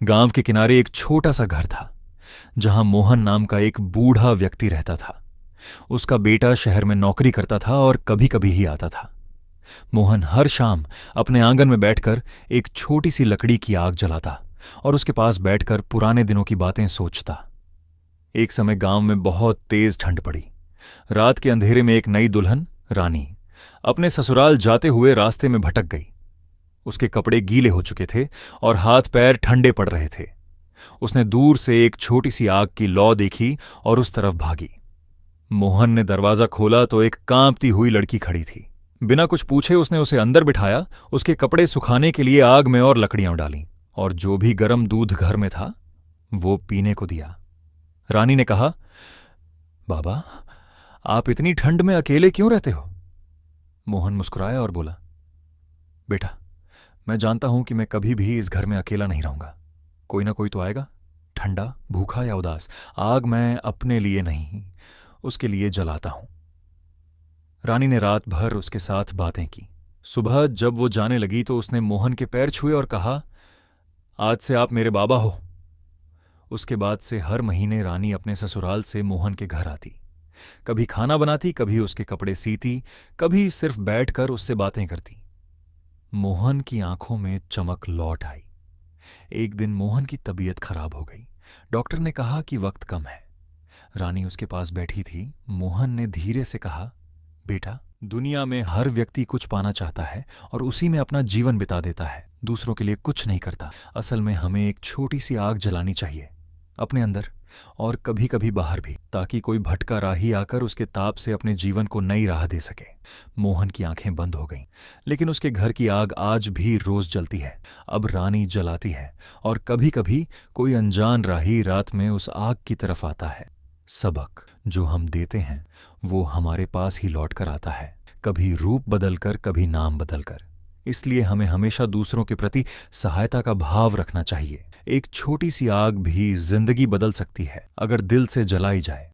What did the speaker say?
गांव के किनारे एक छोटा सा घर था जहां मोहन नाम का एक बूढ़ा व्यक्ति रहता था। उसका बेटा शहर में नौकरी करता था और कभी कभी ही आता था। मोहन हर शाम अपने आंगन में बैठकर एक छोटी सी लकड़ी की आग जलाता और उसके पास बैठकर पुराने दिनों की बातें सोचता। एक समय गांव में बहुत तेज ठंड पड़ी। रात के अंधेरे में एक नई दुल्हन रानी अपने ससुराल जाते हुए रास्ते में भटक गई। उसके कपड़े गीले हो चुके थे और हाथ पैर ठंडे पड़ रहे थे। उसने दूर से एक छोटी सी आग की लौ देखी और उस तरफ भागी। मोहन ने दरवाजा खोला तो एक कांपती हुई लड़की खड़ी थी। बिना कुछ पूछे उसने उसे अंदर बिठाया, उसके कपड़े सुखाने के लिए आग में और लकड़ियां डालीं और जो भी गर्म दूध घर में था वो पीने को दिया। रानी ने कहा, बाबा, आप इतनी ठंड में अकेले क्यों रहते हो? मोहन मुस्कुराया और बोला, बेटा, मैं जानता हूं कि मैं कभी भी इस घर में अकेला नहीं रहूंगा। कोई ना कोई तो आएगा, ठंडा, भूखा या उदास। आग मैं अपने लिए नहीं, उसके लिए जलाता हूं। रानी ने रात भर उसके साथ बातें की। सुबह जब वो जाने लगी तो उसने मोहन के पैर छुए और कहा, आज से आप मेरे बाबा हो। उसके बाद से हर महीने रानी अपने ससुराल से मोहन के घर आती। कभी खाना बनाती, कभी उसके कपड़े सीती, कभी सिर्फ बैठकर उससे बातें करती। मोहन की आंखों में चमक लौट आई। एक दिन मोहन की तबीयत खराब हो गई। डॉक्टर ने कहा कि वक्त कम है। रानी उसके पास बैठी थी। मोहन ने धीरे से कहा, बेटा, दुनिया में हर व्यक्ति कुछ पाना चाहता है और उसी में अपना जीवन बिता देता है, दूसरों के लिए कुछ नहीं करता। असल में हमें एक छोटी सी आग जलानी चाहिए, अपने अंदर और कभी कभी बाहर भी, ताकि कोई भटका राही आकर उसके ताप से अपने जीवन को नई राह दे सके। मोहन की आंखें बंद हो गईं, लेकिन उसके घर की आग आज भी रोज जलती है। अब रानी जलाती है और कभी कभी कोई अनजान राही रात में उस आग की तरफ आता है। सबक जो हम देते हैं वो हमारे पास ही लौट कर आता है, कभी रूप बदलकर, कभी नाम बदलकर। इसलिए हमें हमेशा दूसरों के प्रति सहायता का भाव रखना चाहिए। एक छोटी सी आग भी जिंदगी बदल सकती है अगर दिल से जलाई जाए।